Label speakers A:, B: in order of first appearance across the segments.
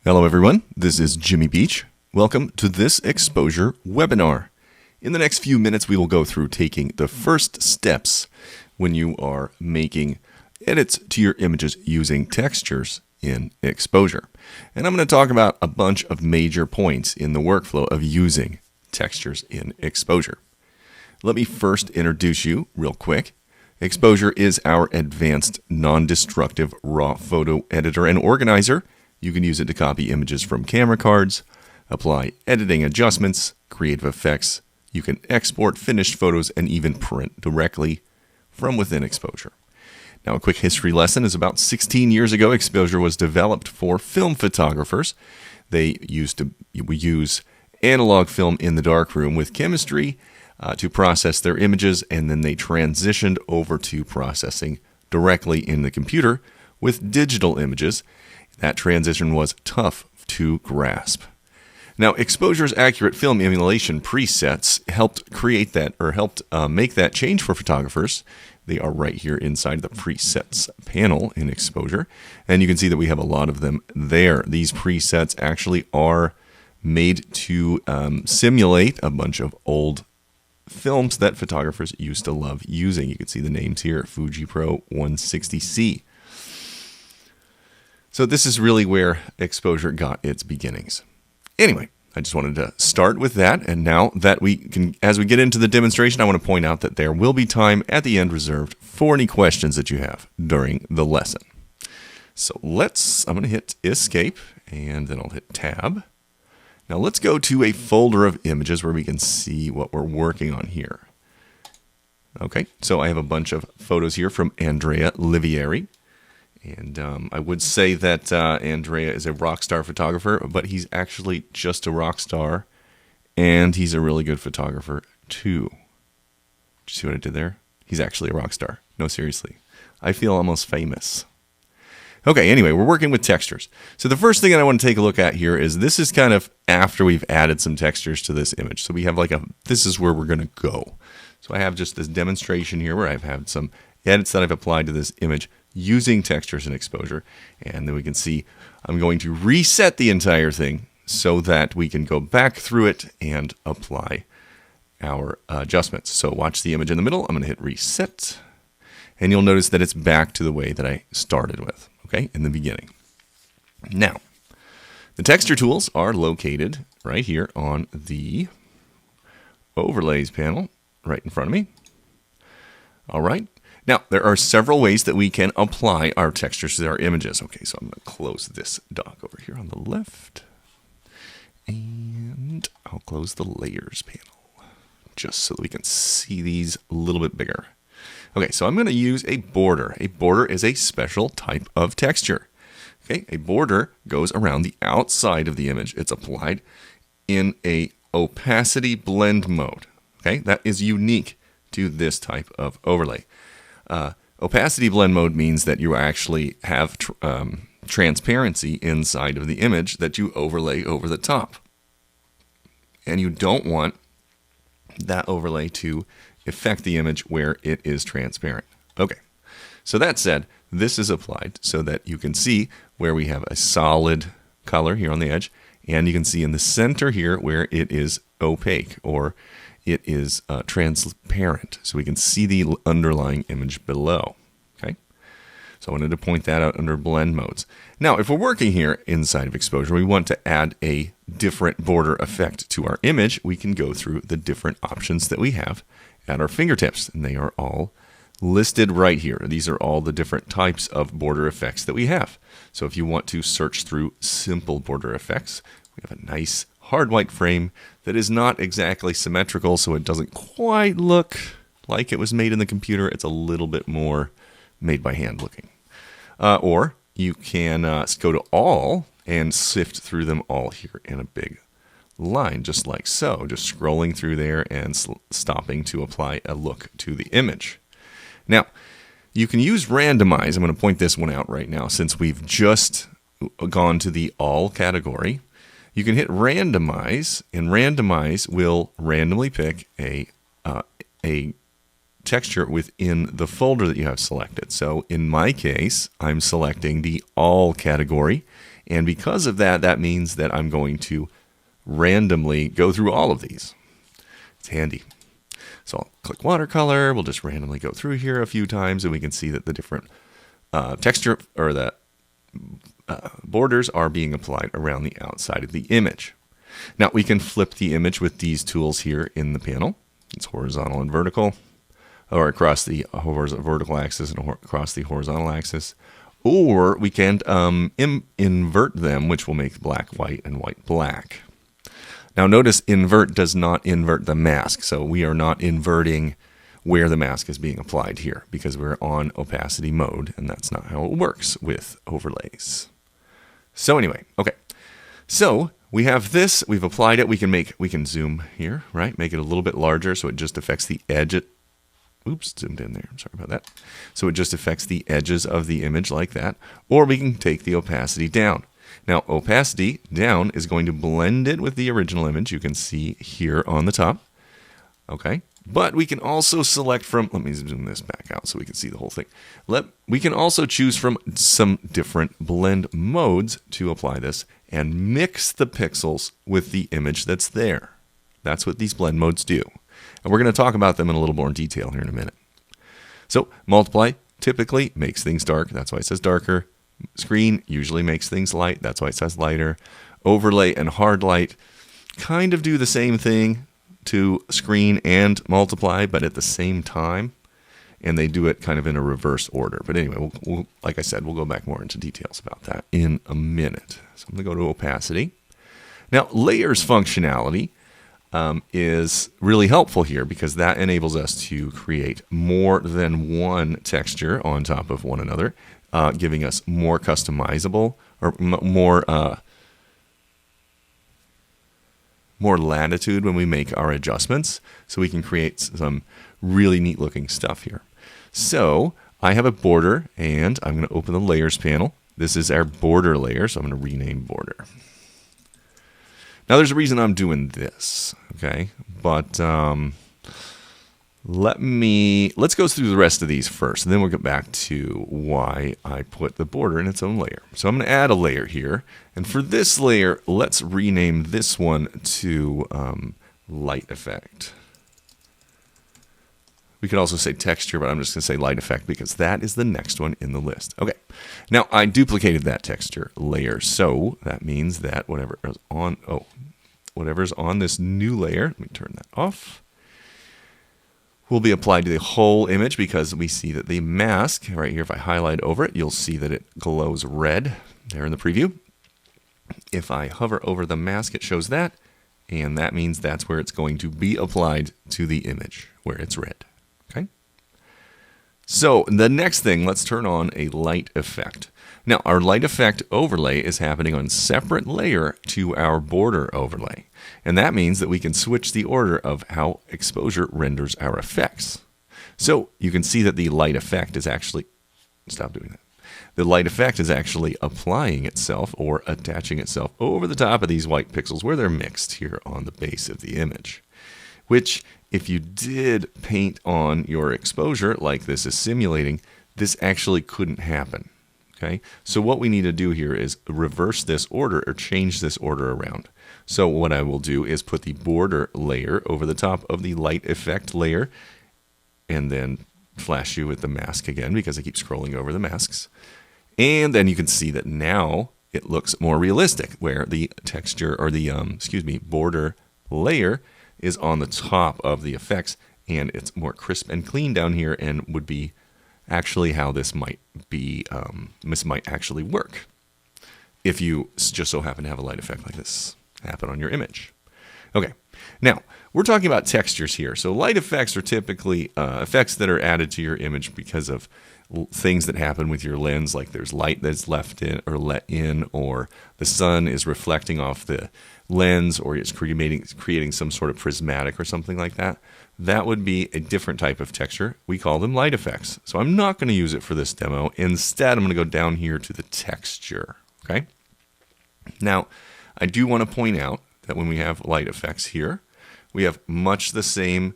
A: Hello everyone, this is Jimmy Beach. Welcome to this exposure webinar. In the next few minutes we will go through taking the first steps when you are making edits to your images using textures in exposure. And I'm going to talk about a bunch of major points in the workflow of using textures in exposure. Let me first introduce you real quick. Exposure is our advanced non-destructive raw photo editor and organizer. You can use it to copy images from camera cards, apply editing adjustments, creative effects. You can export finished photos and even print directly from within Exposure. Now, a quick history lesson is about 16 years ago, Exposure was developed for film photographers. We use analog film in the darkroom with chemistry to process their images, and then they transitioned over to processing directly in the computer with digital images. That transition was tough to grasp. Now, Exposure's accurate film emulation presets helped create that, or helped make that change for photographers. They are right here inside the presets panel in Exposure, and you can see that we have a lot of them there. These presets actually are made to simulate a bunch of old films that photographers used to love using. You can see the names here, Fuji Pro 160C. So this is really where Exposure got its beginnings. Anyway, I just wanted to start with that, and now that as we get into the demonstration, I want to point out that there will be time at the end reserved for any questions that you have during the lesson. So I'm going to hit Escape, and then I'll hit Tab. Now let's go to a folder of images where we can see what we're working on here. Okay, so I have a bunch of photos here from Andrea Livieri. And I would say that Andrea is a rock star photographer, but he's actually just a rock star, and he's a really good photographer too. Did you see what I did there? He's actually a rock star. No, seriously. I feel almost famous. Okay, anyway, we're working with textures. So the first thing that I want to take a look at here is this is kind of after we've added some textures to this image. So we have this is where we're going to go. So I have just this demonstration here where I've had some edits that I've applied to this image using textures and exposure, and then we can see I'm going to reset the entire thing so that we can go back through it and apply our adjustments. So watch the image in the middle. I'm going to hit reset, and you'll notice that it's back to the way that I started with, okay, in the beginning. Now, the texture tools are located right here on the overlays panel right in front of me. All right. Now, there are several ways that we can apply our textures to our images. Okay, so I'm going to close this dock over here on the left. And I'll close the layers panel just so that we can see these a little bit bigger. Okay, so I'm going to use a border. A border is a special type of texture. Okay, a border goes around the outside of the image. It's applied in a opacity blend mode. Okay, that is unique to this type of overlay. Opacity blend mode means that you actually have transparency inside of the image that you overlay over the top. And you don't want that overlay to affect the image where it is transparent. Okay, so that said, this is applied so that you can see where we have a solid color here on the edge, and you can see in the center here where it is opaque, or it is transparent, so we can see the underlying image below. Okay, so I wanted to point that out under blend modes. Now, if we're working here inside of Exposure, we want to add a different border effect to our image. We can go through the different options that we have at our fingertips, and they are all listed right here. These are all the different types of border effects that we have. So if you want to search through simple border effects, we have a nice hard white frame that is not exactly symmetrical, so it doesn't quite look like it was made in the computer. It's a little bit more made by hand looking. Or you can go to all and sift through them all here in a big line, just like so, just scrolling through there and stopping to apply a look to the image. Now, you can use randomize. I'm going to point this one out right now since we've just gone to the all category. You can hit randomize, and randomize will randomly pick a texture within the folder that you have selected. So in my case, I'm selecting the all category, And because of that, that means that I'm going to randomly go through all of these. It's handy. So I'll click watercolor. We'll just randomly go through here a few times, and we can see that the different texture or the borders are being applied around the outside of the image. Now we can flip the image with these tools here in the panel. It's horizontal and vertical, or across the vertical axis and across the horizontal axis. Or we can invert them, which will make black white and white black. Now notice invert does not invert the mask, so we are not inverting where the mask is being applied here because we're on opacity mode, and that's not how it works with overlays. So anyway, okay. So we have this, we've applied it, we can zoom here, right? Make it a little bit larger so it just affects the edge. Oops, zoomed in there, I'm sorry about that. So it just affects the edges of the image like that, or we can take the opacity down. Now opacity down is going to blend it with the original image, you can see here on the top, okay? But we can also select from, let me zoom this back out so we can see the whole thing. We can also choose from some different blend modes to apply this and mix the pixels with the image that's there. That's what these blend modes do. And we're going to talk about them in a little more detail here in a minute. So multiply typically makes things dark. That's why it says darker. Screen usually makes things light. That's why it says lighter. Overlay and hard light kind of do the same thing to screen and multiply, but at the same time, and they do it kind of in a reverse order. But anyway, we'll, like I said, we'll go back more into details about that in a minute. So I'm going to go to opacity. Now, layers functionality is really helpful here because that enables us to create more than one texture on top of one another, giving us more customizable or more latitude when we make our adjustments, so we can create some really neat looking stuff here. So I have a border, and I'm going to open the layers panel. This is our border layer, so I'm going to rename border. Now there's a reason I'm doing this, okay? But let's go through the rest of these first, and then we'll get back to why I put the border in its own layer. So I'm going to add a layer here, and for this layer, let's rename this one to light effect. We could also say texture, but I'm just going to say light effect because that is the next one in the list. Okay, now I duplicated that texture layer, so that means that whatever's on this new layer, let me turn that off, will be applied to the whole image because we see that the mask, right here, if I highlight over it, you'll see that it glows red there in the preview. If I hover over the mask, it shows that, and that means that's where it's going to be applied to the image, where it's red. Okay. So the next thing, let's turn on a light effect. Now, our light effect overlay is happening on a separate layer to our border overlay. And that means that we can switch the order of how exposure renders our effects. So you can see that the light effect is actually, stop doing that. The light effect is actually applying itself or attaching itself over the top of these white pixels where they're mixed here on the base of the image. Which, if you did paint on your exposure like this is simulating, this actually couldn't happen. Okay? So what we need to do here is reverse this order or change this order around. So what I will do is put the border layer over the top of the light effect layer and then flash you with the mask again because I keep scrolling over the masks. And then you can see that now it looks more realistic where the texture or the border layer is on the top of the effects and it's more crisp and clean down here and would be actually how this might be, this might actually work if you just so happen to have a light effect like this happen on your image. Okay, now we're talking about textures here. So light effects are typically effects that are added to your image because of things that happen with your lens, like there's light that's left in or let in, or the sun is reflecting off the lens, or it's creating some sort of prismatic or something like that. That would be a different type of texture. We call them light effects. So I'm not going to use it for this demo. Instead, I'm going to go down here to the texture. Okay. Now, I do want to point out that when we have light effects here, we have much the same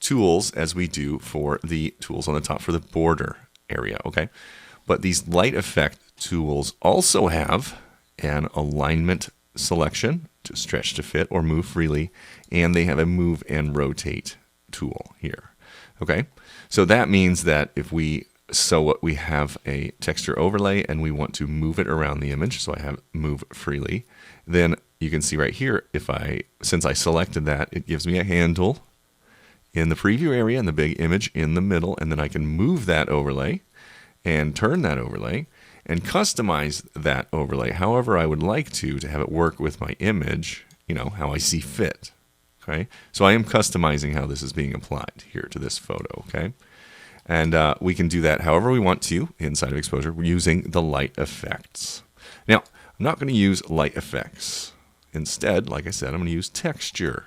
A: tools as we do for the tools on the top for the border area. Okay. But these light effect tools also have an alignment selection to stretch to fit or move freely, and they have a move and rotate tool here. Okay, so that means that if we have a texture overlay and we want to move it around the image, so I have move freely, then you can see right here, since I selected that, it gives me a handle in the preview area and the big image in the middle, and then I can move that overlay and turn that overlay and customize that overlay however I would like to have it work with my image, how I see fit. Okay, so I am customizing how this is being applied here to this photo. Okay, and we can do that however we want to inside of exposure using the light effects. Now, I'm not going to use light effects. Instead, like I said, I'm going to use texture.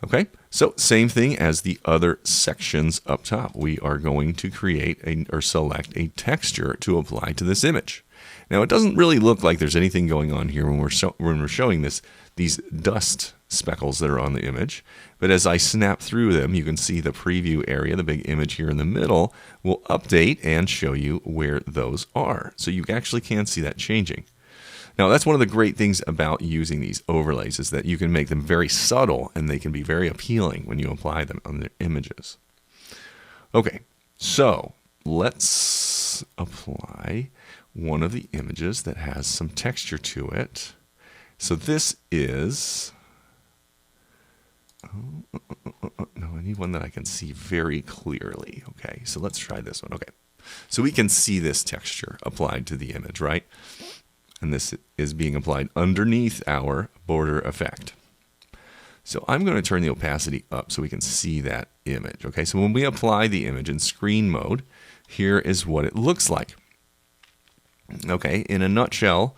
A: Okay, so same thing as the other sections up top. We are going to create or select a texture to apply to this image. Now, it doesn't really look like there's anything going on here when we're showing these dust speckles that are on the image. But as I snap through them, you can see the preview area, the big image here in the middle, will update and show you where those are. So you actually can see that changing. Now, that's one of the great things about using these overlays is that you can make them very subtle and they can be very appealing when you apply them on the images. Okay, so let's apply one of the images that has some texture to it. So this is, no, I need one that I can see very clearly. Okay, so let's try this one. Okay, so we can see this texture applied to the image, right? And this is being applied underneath our border effect. So I'm going to turn the opacity up so we can see that image. Okay, so when we apply the image in screen mode, here is what it looks like. Okay, in a nutshell,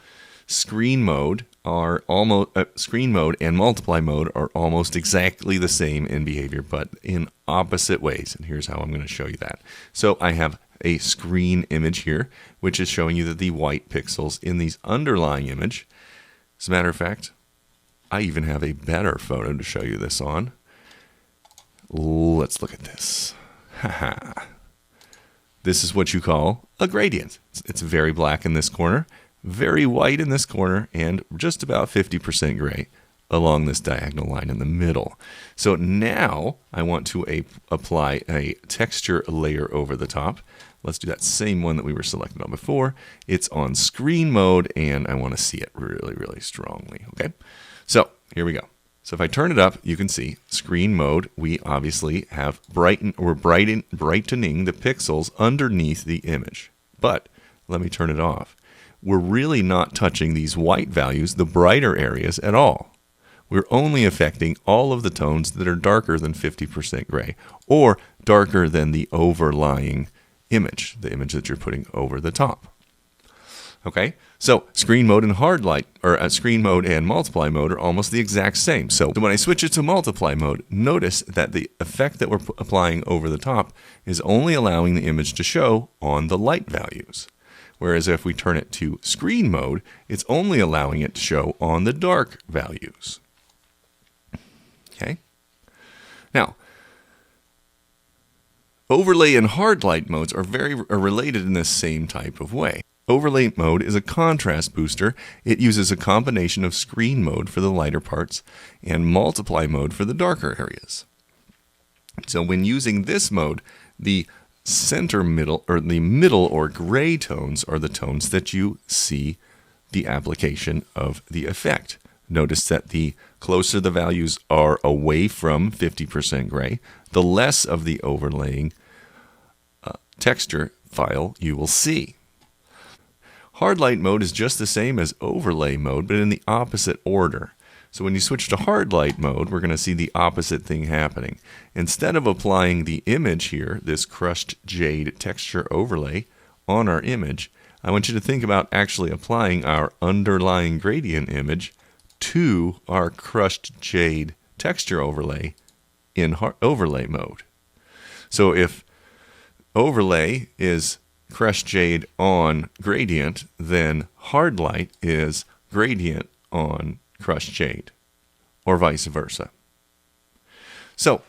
A: screen mode and multiply mode are almost exactly the same in behavior, but in opposite ways. And here's how I'm going to show you that. So I have a screen image here, which is showing you that the white pixels in these underlying image. As a matter of fact, I even have a better photo to show you this on. Let's look at this. Haha. This is what you call a gradient. It's very black in this corner, very white in this corner, and just about 50% gray along this diagonal line in the middle. So now I want to apply a texture layer over the top. Let's do that same one that we were selected on before. It's on screen mode, and I want to see it really, really strongly. Okay, so here we go. So if I turn it up, you can see screen mode. We obviously have brightening the pixels underneath the image. But let me turn it off. We're really not touching these white values, the brighter areas, at all. We're only affecting all of the tones that are darker than 50% gray or darker than the overlying image, the image that you're putting over the top. Okay, so screen mode and screen mode and multiply mode are almost the exact same. So when I switch it to multiply mode, notice that the effect that we're applying over the top is only allowing the image to show on the light values. Whereas if we turn it to screen mode, it's only allowing it to show on the dark values. Okay. Now, overlay and hard light modes are related in this same type of way. Overlay mode is a contrast booster. It uses a combination of screen mode for the lighter parts and multiply mode for the darker areas. So when using this mode, the middle or gray tones are the tones that you see the application of the effect. Notice that the closer the values are away from 50% gray, the less of the overlaying texture file you will see. Hard light mode is just the same as overlay mode, but in the opposite order. So when you switch to hard light mode, we're going to see the opposite thing happening. Instead of applying the image here, this crushed jade texture overlay on our image, I want you to think about actually applying our underlying gradient image to our crushed jade texture overlay in overlay mode. So if overlay is crushed jade on gradient, then hard light is gradient on crushed jade, or vice versa. So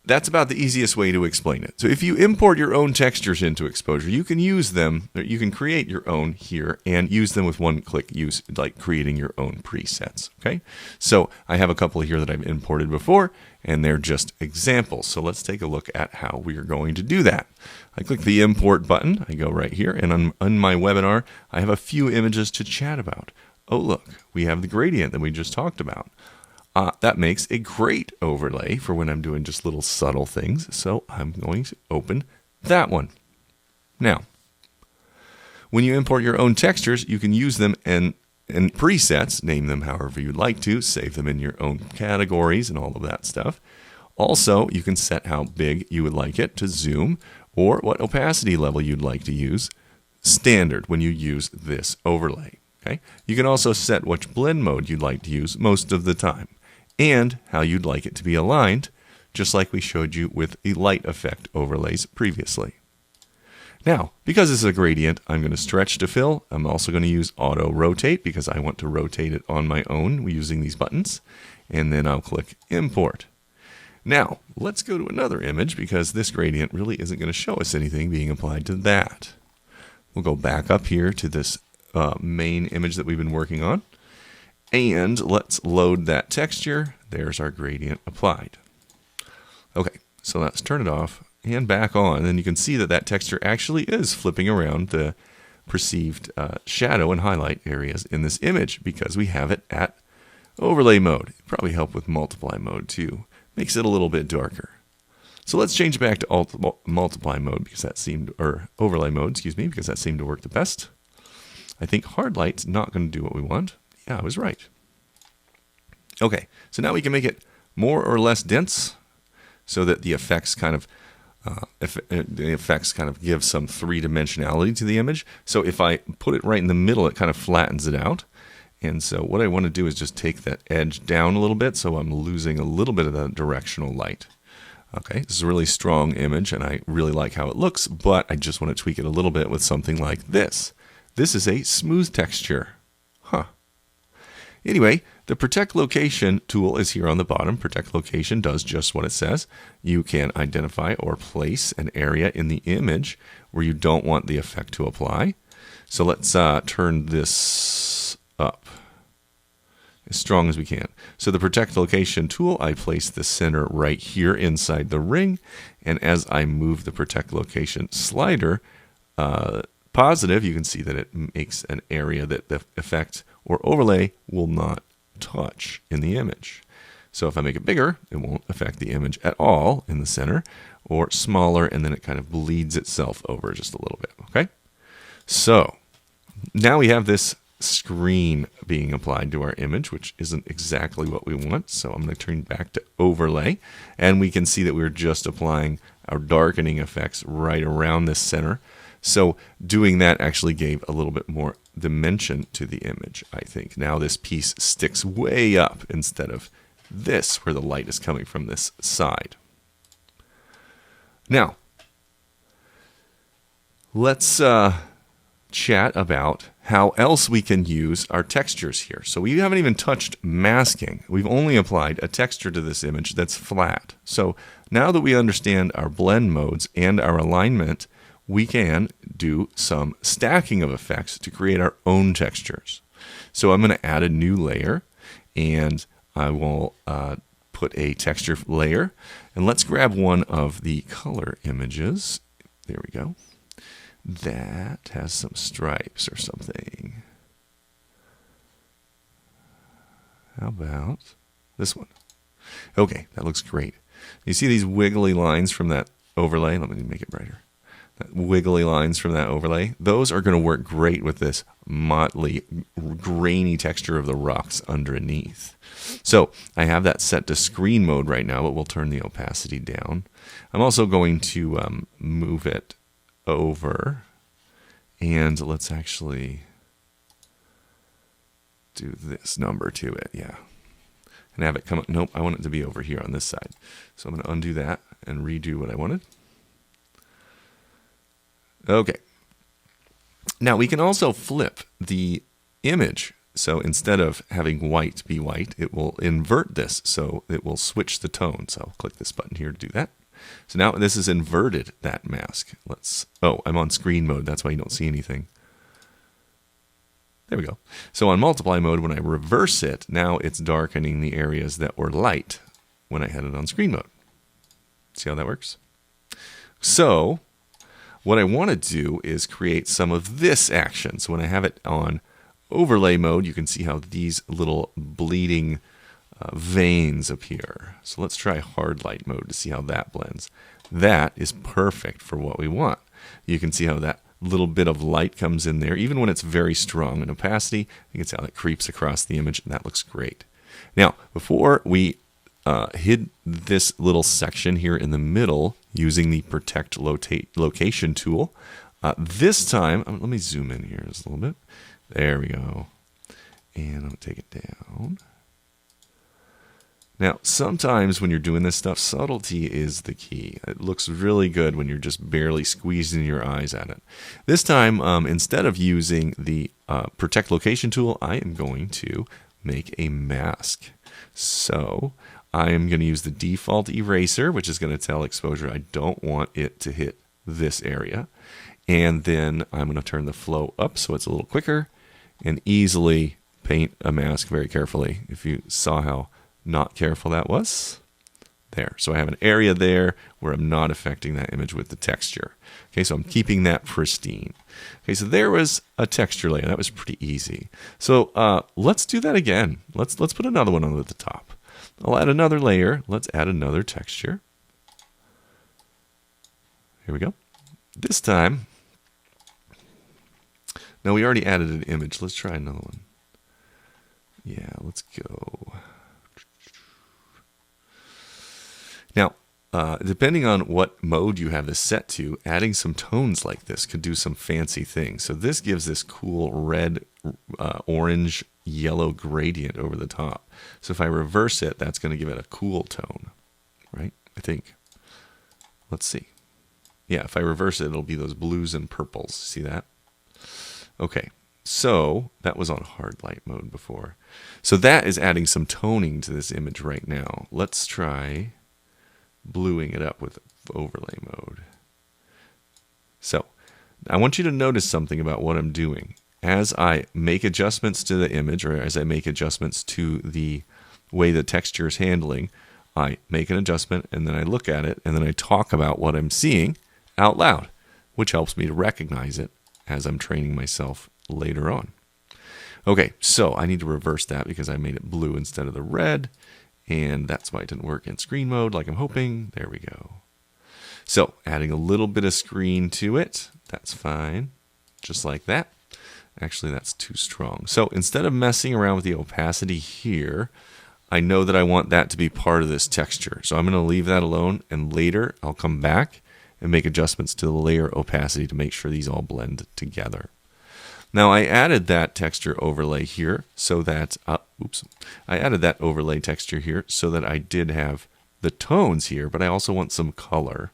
A: that's about the easiest way to explain it. So if you import your own textures into Exposure, you can use them, or you can create your own here and use them with one-click use, like creating your own presets, okay? So I have a couple here that I've imported before, and they're just examples. So let's take a look at how we are going to do that. I click the Import button, I go right here, and on my webinar, I have a few images to chat about. Oh look, we have the gradient that we just talked about. That makes a great overlay for when I'm doing just little subtle things. So I'm going to open that one. Now, when you import your own textures, you can use them in presets, name them however you'd like to, save them in your own categories and all of that stuff. Also, you can set how big you would like it to zoom or what opacity level you'd like to use standard when you use this overlay. Okay? You can also set which blend mode you'd like to use most of the time, and how you'd like it to be aligned, just like we showed you with the light effect overlays previously. Now, because this is a gradient, I'm going to stretch to fill. I'm also going to use auto rotate because I want to rotate it on my own using these buttons. And then I'll click import. Now, let's go to another image because this gradient really isn't going to show us anything being applied to that. We'll go back up here to this main image that we've been working on. And let's load that texture. There's our gradient applied. Okay, so let's turn it off and back on. And you can see that that texture actually is flipping around the perceived shadow and highlight areas in this image because we have it at overlay mode. It'd probably help with multiply mode too. Makes it a little bit darker. So let's change it back to multiply mode because that seemed, or overlay mode, excuse me, because that seemed to work the best. I think hard light's not going to do what we want. Yeah, I was right. Okay, so now we can make it more or less dense so that the effects kind of give some three-dimensionality to the image. So if I put it right in the middle, it kind of flattens it out. And so what I want to do is just take that edge down a little bit so I'm losing a little bit of the directional light. Okay, this is a really strong image and I really like how it looks, but I just want to tweak it a little bit with something like this. This is a smooth texture. Huh. Anyway, the Protect Location tool is here on the bottom. Protect Location does just what it says. You can identify or place an area in the image where you don't want the effect to apply. So let's turn this up as strong as we can. So the Protect Location tool, I place the center right here inside the ring. And as I move the Protect Location slider positive, you can see that it makes an area that the effect or overlay will not touch in the image. So if I make it bigger, it won't affect the image at all in the center, or smaller, and then it kind of bleeds itself over just a little bit, okay? So now we have this screen being applied to our image, which isn't exactly what we want. So I'm going to turn back to overlay, and we can see that we're just applying our darkening effects right around this center. So doing that actually gave a little bit more dimension to the image, I think. Now this piece sticks way up instead of this, where the light is coming from this side. Now, let's chat about how else we can use our textures here. So we haven't even touched masking. We've only applied a texture to this image that's flat. So now that we understand our blend modes and our alignment, we can do some stacking of effects to create our own textures. So I'm going to add a new layer, and I will put a texture layer. And let's grab one of the color images. There we go. That has some stripes or something. How about this one? Okay, that looks great. You see these wiggly lines from that overlay? Let me make it brighter. That wiggly lines from that overlay, those are going to work great with this motley, grainy texture of the rocks underneath. So I have that set to screen mode right now, but we'll turn the opacity down. I'm also going to move it over, and let's actually do this number to it, yeah. And have it come up, nope, I want it to be over here on this side. So I'm going to undo that and redo what I wanted. Okay. Now we can also flip the image So instead of having white be white, it will invert this. So it will switch the tone. So I'll click this button here to do that. So now this is inverted, that mask. Oh, I'm on screen mode. That's why you don't see anything. There we go. So on multiply mode, when I reverse it, now it's darkening the areas that were light when I had it on screen mode. See how that works? So what I want to do is create some of this action. So when I have it on overlay mode, you can see how these little bleeding veins appear. So let's try hard light mode to see how that blends. That is perfect for what we want. You can see how that little bit of light comes in there, even when it's very strong in opacity. You can see how it creeps across the image, and that looks great. Now, before we hid this little section here in the middle using the Protect Location tool, this time, let me zoom in here just a little bit. There we go. And I'll take it down. Now, sometimes when you're doing this stuff, subtlety is the key. It looks really good when you're just barely squeezing your eyes at it. This time, instead of using the Protect Location tool, I am going to make a mask. So I am going to use the default eraser, which is going to tell exposure I don't want it to hit this area. And then I'm going to turn the flow up so it's a little quicker and easily paint a mask very carefully. If you saw how not careful that was. There. So I have an area there where I'm not affecting that image with the texture. Okay, so I'm keeping that pristine. Okay, so there was a texture layer. That was pretty easy. So let's do that again. Let's put another one on at the top. I'll add another layer. Let's add another texture. Here we go. This time, now we already added an image. Let's try another one. Yeah, let's go. Now, depending on what mode you have this set to, adding some tones like this could do some fancy things. So this gives this cool red, orange, yellow gradient over the top. So if I reverse it, that's going to give it a cool tone, right? I think. Let's see. Yeah, if I reverse it, it'll be those blues and purples. See that? Okay, so that was on hard light mode before. So that is adding some toning to this image right now. Let's try bluing it up with overlay mode. So I want you to notice something about what I'm doing. As I make adjustments to the image, or as I make adjustments to the way the texture is handling, I make an adjustment and then I look at it and then I talk about what I'm seeing out loud, which helps me to recognize it as I'm training myself later on. Okay, so I need to reverse that because I made it blue instead of the red. And that's why it didn't work in screen mode like I'm hoping. There we go. So adding a little bit of screen to it. That's fine. Just like that. Actually, that's too strong. So instead of messing around with the opacity here, I know that I want that to be part of this texture. So I'm going to leave that alone. And later I'll come back and make adjustments to the layer opacity to make sure these all blend together. Now I added that texture overlay here so that, I added that overlay texture here so that I did have the tones here, but I also want some color,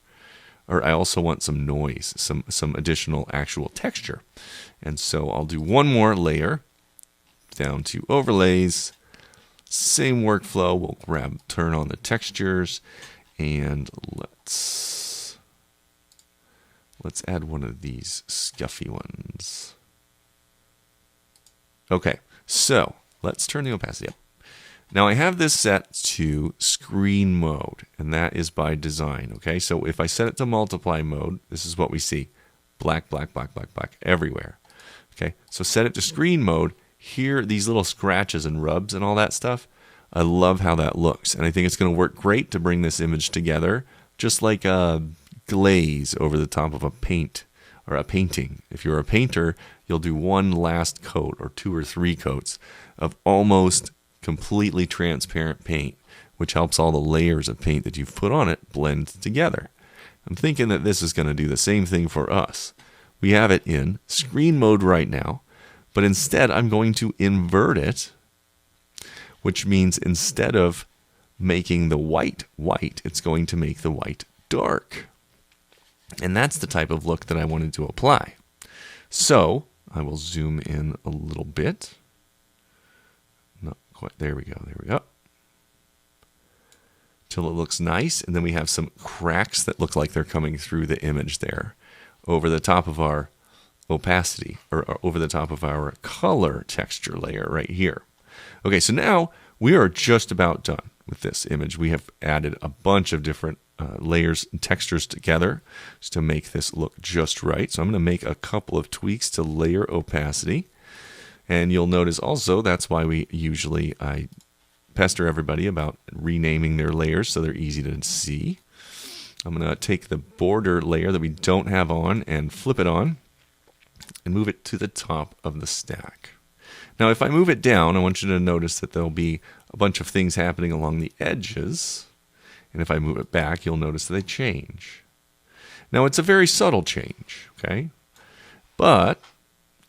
A: or I also want some noise, some additional actual texture. And so I'll do one more layer down to overlays, same workflow, we'll turn on the textures, and let's add one of these scuffy ones. Okay, so let's turn the opacity up. Now I have this set to screen mode, and that is by design. Okay, so if I set it to multiply mode, this is what we see. Black, black, black, black, black everywhere. Okay, so set it to screen mode. Here, these little scratches and rubs and all that stuff, I love how that looks. And I think it's going to work great to bring this image together, just like a glaze over the top of a paint or a painting. If you're a painter, you'll do one last coat or 2 or 3 coats of almost completely transparent paint, which helps all the layers of paint that you've put on it blend together. I'm thinking that this is going to do the same thing for us. We have it in screen mode right now, but instead I'm going to invert it, which means instead of making the white white, it's going to make the white dark. And that's the type of look that I wanted to apply. So I will zoom in a little bit. quite. There we go. There we go. Till it looks nice, and then we have some cracks that look like they're coming through the image there over the top of our opacity, or over the top of our color texture layer right here. Okay, so now we are just about done with this image. We have added a bunch of different layers and textures together just to make this look just right. So I'm going to make a couple of tweaks to layer opacity. And you'll notice also that's why I pester everybody about renaming their layers so they're easy to see. I'm going to take the border layer that we don't have on and flip it on and move it to the top of the stack. Now if I move it down, I want you to notice that there'll be a bunch of things happening along the edges. And if I move it back, you'll notice that they change. Now it's a very subtle change, okay? But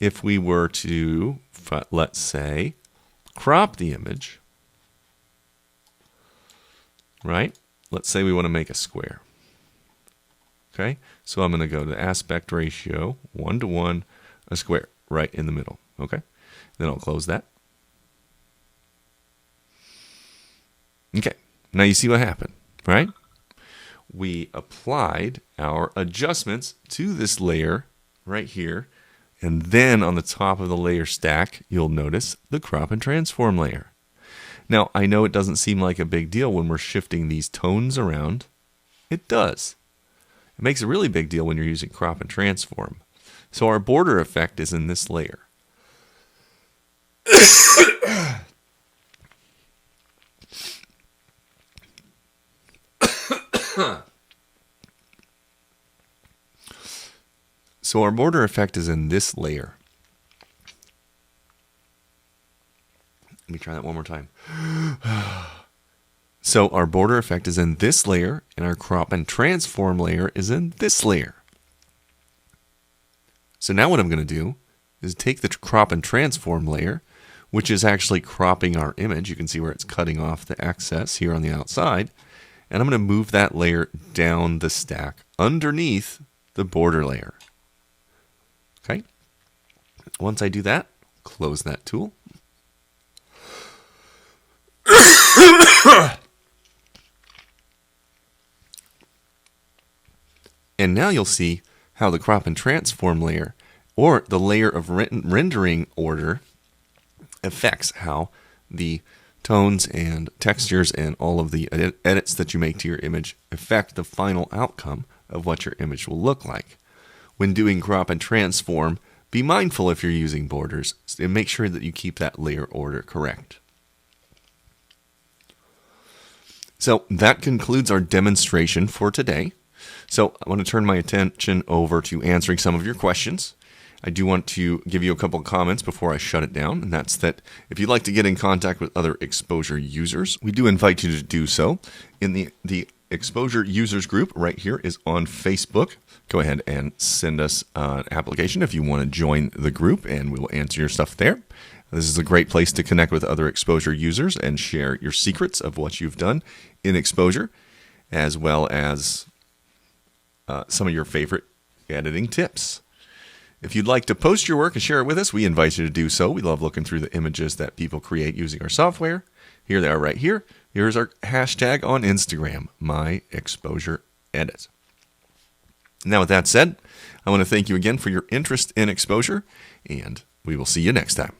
A: if we were to, let's say, crop the image, right? Let's say we want to make a square. Okay, so I'm going to go to aspect ratio 1:1, a square, right in the middle. Okay, then I'll close that. Okay, now you see what happened, right? We applied our adjustments to this layer right here, and then on the top of the layer stack, you'll notice the crop and transform layer. Now, I know it doesn't seem like a big deal when we're shifting these tones around. It does. It makes a really big deal when you're using crop and transform. So our border effect is in this layer. So our border effect is in this layer. Let me try that one more time. So our border effect is in this layer, and our crop and transform layer is in this layer. So now what I'm going to do is take the crop and transform layer, which is actually cropping our image. You can see where it's cutting off the excess here on the outside. And I'm going to move that layer down the stack underneath the border layer. Okay. Once I do that, close that tool. And now you'll see how the crop and transform layer, or the layer of rendering order, affects how the tones and textures and all of the edits that you make to your image affect the final outcome of what your image will look like. When doing crop and transform, be mindful if you're using borders and make sure that you keep that layer order correct. So that concludes our demonstration for today. So I want to turn my attention over to answering some of your questions. I do want to give you a couple of comments before I shut it down, and that's that if you'd like to get in contact with other exposure users, we do invite you to do so. In the exposure users group right here is on Facebook. Go ahead and send us an application if you want to join the group, and we will answer your stuff there. This is a great place to connect with other exposure users and share your secrets of what you've done in exposure, as well as some of your favorite editing tips. If you'd like to post your work and share it with us, we invite you to do so. We love looking through the images that people create using our software. Here they are right here. Here's our hashtag on Instagram, MyExposureEdit. Now with that said, I want to thank you again for your interest in exposure, and we will see you next time.